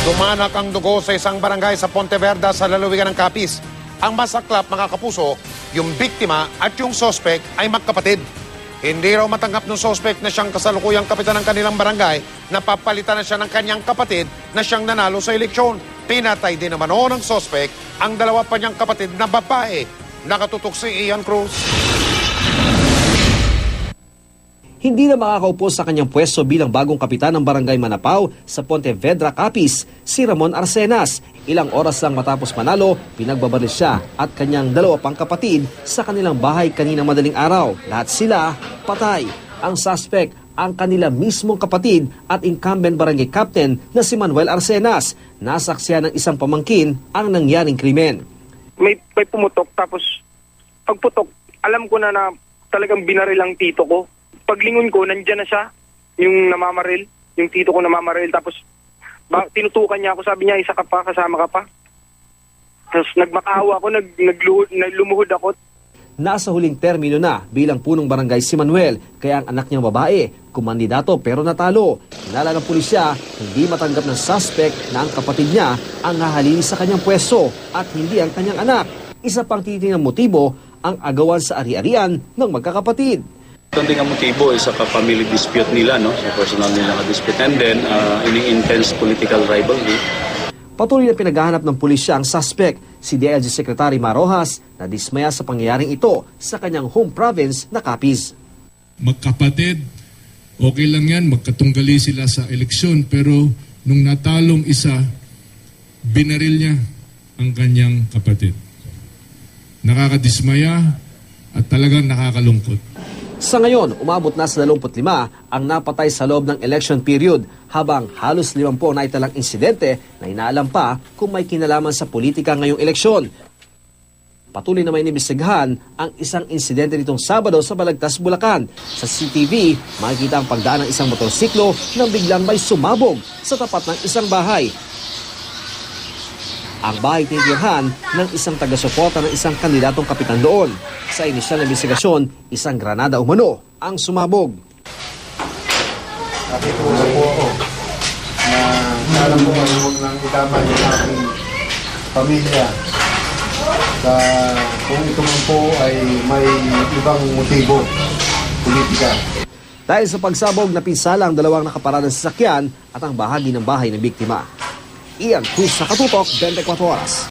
Dumanak ang dugo sa isang barangay sa Pontevedra sa lalawigan ng Capiz. Ang masaklap, mga kapuso, yung biktima at yung sospek ay magkapatid. Hindi raw matanggap ng sospek na siyang kasalukuyang kapitan ng kanilang barangay na papalitan na siya ng kanyang kapatid na siyang nanalo sa eleksyon. Pinatay din naman noon ng sospek ang dalawa pa niyang kapatid na babae. Nakatutok si Ian Cruz. Hindi na makakaupo sa kanyang pwesto bilang bagong kapitan ng Barangay Manapao sa Pontevedra, Capiz, si Ramon Arcenas. Ilang oras lang matapos manalo, pinagbabaril siya at kanyang dalawa pang kapatid sa kanilang bahay kaninang madaling araw. Lahat sila patay. Ang suspect, ang kanila mismong kapatid at incumbent barangay captain na si Manuel Arcenas. Nasaksihan ng isang pamangkin ang nangyaring krimen. May pumutok, tapos pagputok, alam ko na talagang binaril ang tito ko. Paglingon ko, nandiyan na siya, yung namamaril, yung tito ko namamaril, tapos tinutukan niya ako, sabi niya, isa ka pa, kasama ka pa. Tapos nagmakaawa ako, naglumuhod ako. Nasa huling termino na bilang punong barangay si Manuel, kaya ang anak niyang babae, kumandidato pero natalo. Hinala ng pulisya, hindi matanggap ng suspect na ang kapatid niya ang hahalili sa kanyang pwesto at hindi ang kanyang anak. Isa pang titinang motibo, ang agawan sa ari-arian ng magkakapatid. Ito din ang motibo sa family dispute nila, no? Sa personal nila dispute, and then any intense political rivalry. Patuloy na pinaghahanap ng pulisya ang suspect, si DLG Secretary Marojas, na dismaya sa pangyayaring ito sa kanyang home province na Capiz. Magkapatid, okay lang yan, magkatunggali sila sa eleksyon, pero nung natalong isa, binaril niya ang kanyang kapatid. Nakakadismaya at talagang nakakalungkot. Sa ngayon, umabot na sa 25 ang napatay sa loob ng election period, habang halos 50 na italang insidente na inaalam pa kung may kinalaman sa politika ngayong eleksyon. Patuloy na may inimbestigahan ang isang insidente nitong Sabado sa Balagtas, Bulacan. Sa CCTV, makikita ang pagdaan ng isang motorsiklo nang biglang may sumabog sa tapat ng isang bahay. Ang bahay tinitirhan ng isang taga-suporta ng isang kandidatong kapitan doon. Sa inisyal na investigasyon, isang granada umano ang sumabog. Nakitulog po ako na alam ko huwag nang itama yung aking pamilya. Kung ito man po ay may ibang motibo, politika. Dahil sa pagsabog, napinsala ang dalawang nakaparadang sasakyan at ang bahagi ng bahay ng biktima. Ian Cruz sa Katutok, 24 Oras.